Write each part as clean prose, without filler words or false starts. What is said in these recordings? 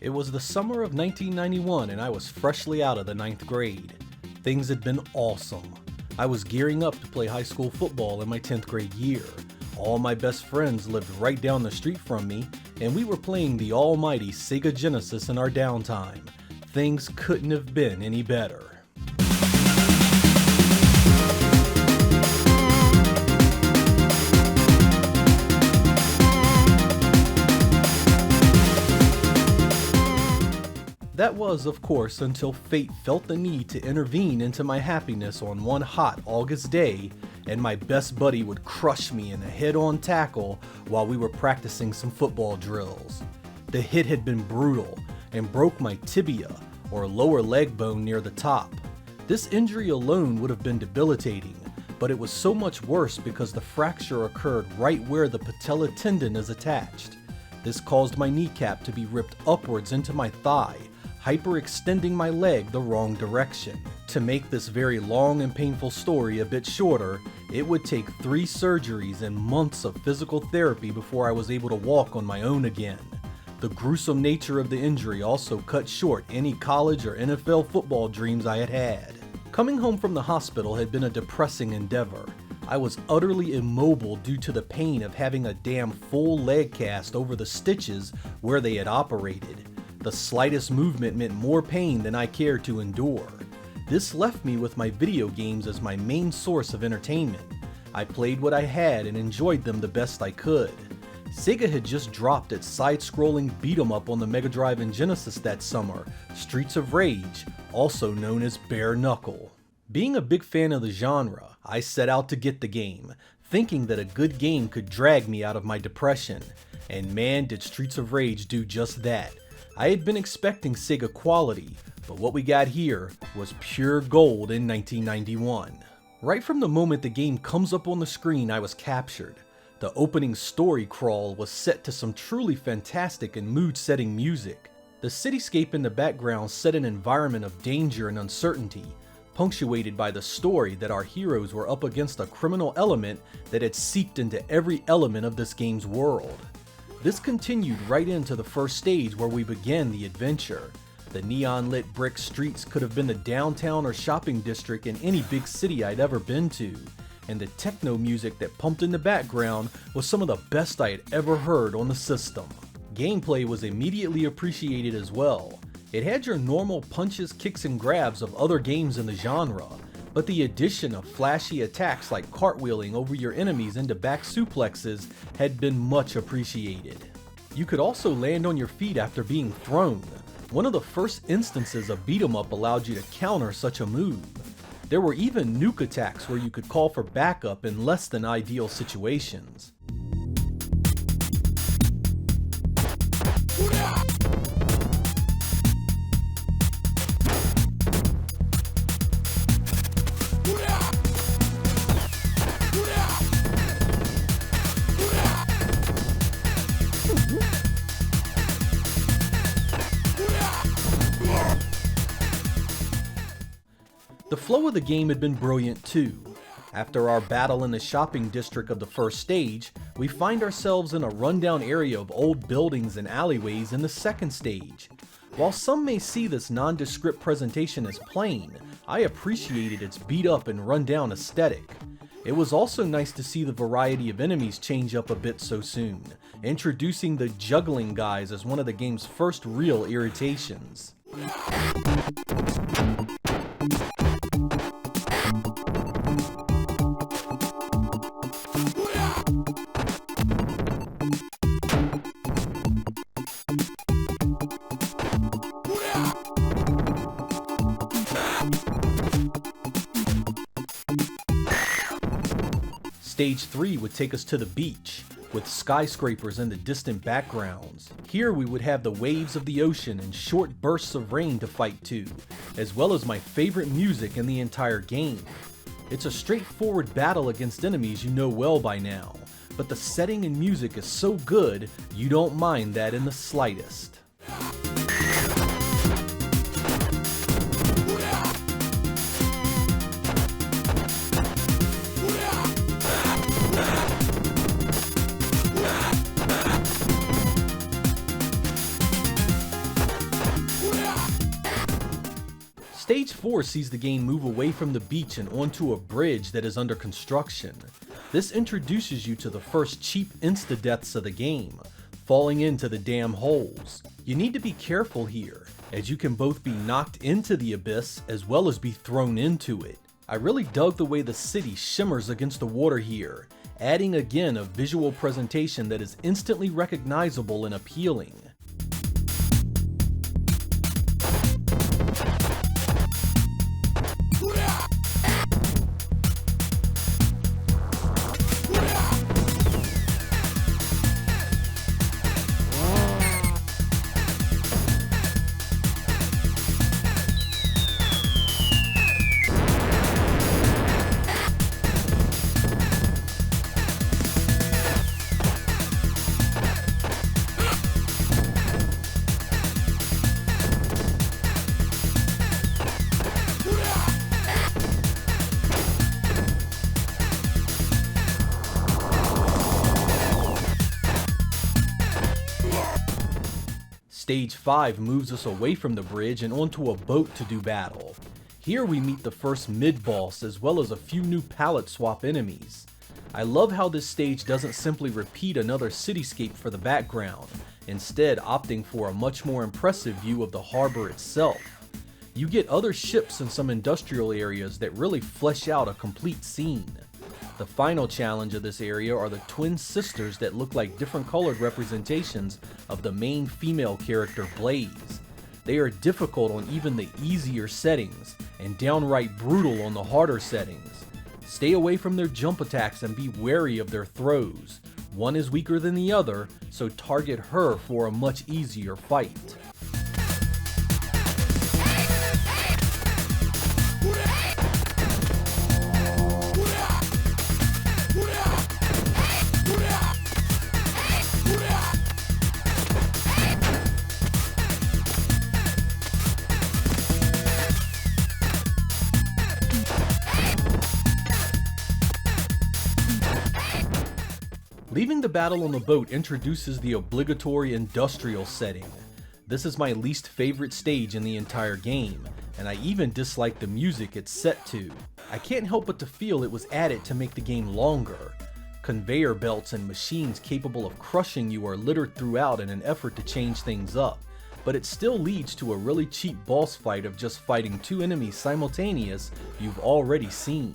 It was the summer of 1991 and I was freshly out of the 9th grade. Things had been awesome. I was gearing up to play high school football in my 10th grade year. All my best friends lived right down the street from me, and we were playing the almighty Sega Genesis in our downtime. Things couldn't have been any better. That was, of course, until fate felt the need to intervene into my happiness on one hot August day, and my best buddy would crush me in a head-on tackle while we were practicing some football drills. The hit had been brutal and broke my tibia, or lower leg bone near the top. This injury alone would have been debilitating, but it was so much worse because the fracture occurred right where the patella tendon is attached. This caused my kneecap to be ripped upwards into my thigh, hyperextending my leg the wrong direction. To make this very long and painful story a bit shorter, it would take 3 surgeries and months of physical therapy before I was able to walk on my own again. The gruesome nature of the injury also cut short any college or NFL football dreams I had had. Coming home from the hospital had been a depressing endeavor. I was utterly immobile due to the pain of having a damn full leg cast over the stitches where they had operated. The slightest movement meant more pain than I cared to endure. This left me with my video games as my main source of entertainment. I played what I had and enjoyed them the best I could. Sega had just dropped its side-scrolling beat-em-up on the Mega Drive and Genesis that summer, Streets of Rage, also known as Bare Knuckle. Being a big fan of the genre, I set out to get the game, thinking that a good game could drag me out of my depression. And man, did Streets of Rage do just that. I had been expecting Sega quality, but what we got here was pure gold in 1991. Right from the moment the game comes up on the screen, I was captured. The opening story crawl was set to some truly fantastic and mood-setting music. The cityscape in the background set an environment of danger and uncertainty, punctuated by the story that our heroes were up against a criminal element that had seeped into every element of this game's world. This continued right into the first stage where we began the adventure. The neon-lit brick streets could have been the downtown or shopping district in any big city I'd ever been to, and the techno music that pumped in the background was some of the best I had ever heard on the system. Gameplay was immediately appreciated as well. It had your normal punches, kicks, and grabs of other games in the genre, but the addition of flashy attacks like cartwheeling over your enemies into back suplexes had been much appreciated. You could also land on your feet after being thrown. One of the first instances of beat-em-up allowed you to counter such a move. There were even nuke attacks where you could call for backup in less than ideal situations. The flow of the game had been brilliant too. After our battle in the shopping district of the first stage, we find ourselves in a rundown area of old buildings and alleyways in the second stage. While some may see this nondescript presentation as plain, I appreciated its beat up and rundown aesthetic. It was also nice to see the variety of enemies change up a bit so soon, introducing the juggling guys as one of the game's first real irritations. Stage 3 would take us to the beach, with skyscrapers in the distant backgrounds. Here we would have the waves of the ocean and short bursts of rain to fight to, as well as my favorite music in the entire game. It's a straightforward battle against enemies you know well by now, but the setting and music is so good, you don't mind that in the slightest. Stage 4 sees the game move away from the beach and onto a bridge that is under construction. This introduces you to the first cheap insta-deaths of the game, falling into the damn holes. You need to be careful here, as you can both be knocked into the abyss as well as be thrown into it. I really dug the way the city shimmers against the water here, adding again a visual presentation that is instantly recognizable and appealing. Stage 5 moves us away from the bridge and onto a boat to do battle. Here we meet the first mid-boss as well as a few new palette swap enemies. I love how this stage doesn't simply repeat another cityscape for the background, instead opting for a much more impressive view of the harbor itself. You get other ships and some industrial areas that really flesh out a complete scene. The final challenge of this area are the twin sisters that look like different colored representations of the main female character Blaze. They are difficult on even the easier settings, and downright brutal on the harder settings. Stay away from their jump attacks and be wary of their throws. One is weaker than the other, so target her for a much easier fight. Leaving the battle on the boat introduces the obligatory industrial setting. This is my least favorite stage in the entire game, and I even dislike the music it's set to. I can't help but to feel it was added to make the game longer. Conveyor belts and machines capable of crushing you are littered throughout in an effort to change things up, but it still leads to a really cheap boss fight of just fighting two enemies simultaneous you've already seen.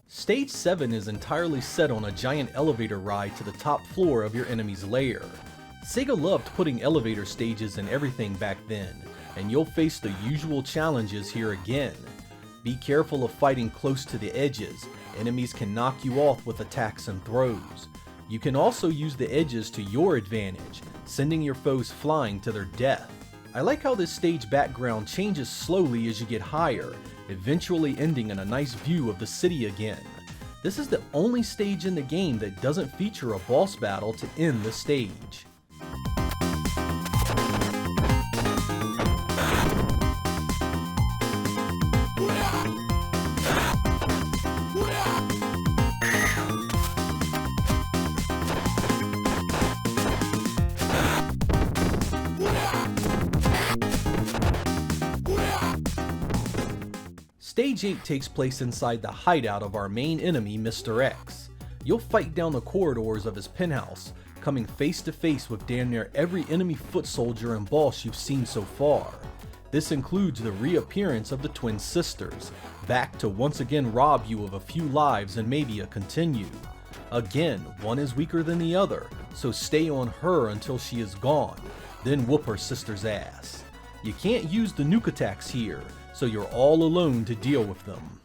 Stage 7 is entirely set on a giant elevator ride to the top floor of your enemy's lair. Sega loved putting elevator stages in everything back then, and you'll face the usual challenges here again. Be careful of fighting close to the edges. Enemies can knock you off with attacks and throws. You can also use the edges to your advantage, sending your foes flying to their death. I like how this stage background changes slowly as you get higher, eventually ending in a nice view of the city again. This is the only stage in the game that doesn't feature a boss battle to end the stage. Stage 8 takes place inside the hideout of our main enemy, Mr. X. You'll fight down the corridors of his penthouse, coming face to face with damn near every enemy foot soldier and boss you've seen so far. This includes the reappearance of the twin sisters, back to once again rob you of a few lives and maybe a continue. Again, one is weaker than the other, so stay on her until she is gone, then whoop her sister's ass. You can't use the nuke attacks here, so you're all alone to deal with them.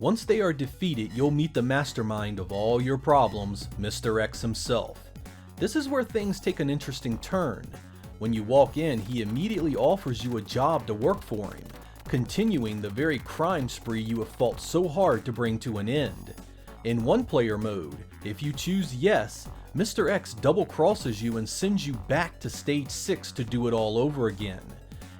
Once they are defeated, you'll meet the mastermind of all your problems, Mr. X himself. This is where things take an interesting turn. When you walk in, he immediately offers you a job to work for him, continuing the very crime spree you have fought so hard to bring to an end. In one-player mode, if you choose yes, Mr. X double-crosses you and sends you back to stage 6 to do it all over again.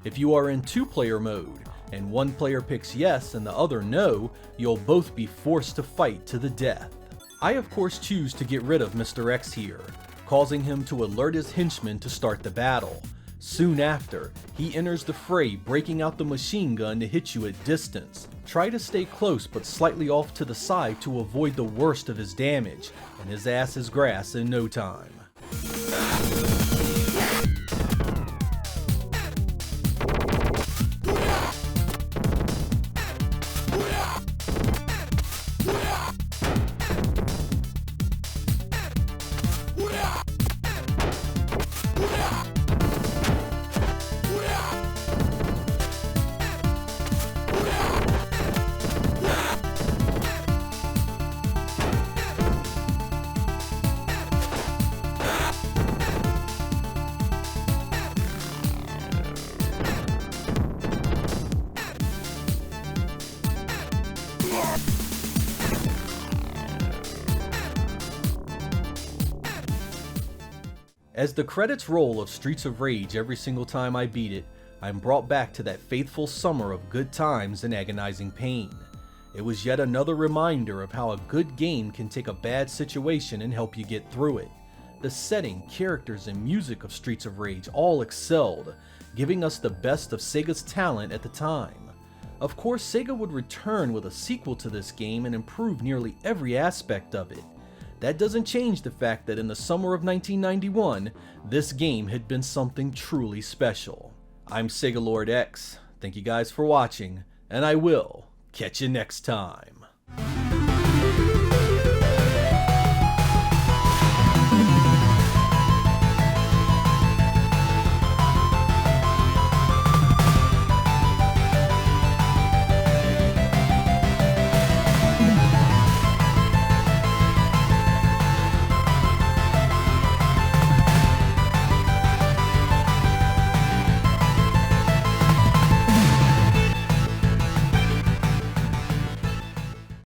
If you are in two-player mode, and one player picks yes and the other no, you'll both be forced to fight to the death. I of course choose to get rid of Mr. X here, causing him to alert his henchmen to start the battle. Soon after, he enters the fray, breaking out the machine gun to hit you at distance. Try to stay close but slightly off to the side to avoid the worst of his damage, and his ass is grass in no time. As the credits roll of Streets of Rage every single time I beat it, I am brought back to that faithful summer of good times and agonizing pain. It was yet another reminder of how a good game can take a bad situation and help you get through it. The setting, characters, and music of Streets of Rage all excelled, giving us the best of Sega's talent at the time. Of course, Sega would return with a sequel to this game and improve nearly every aspect of it. That doesn't change the fact that in the summer of 1991, this game had been something truly special. I'm Sega Lord X, thank you guys for watching, and I will catch you next time.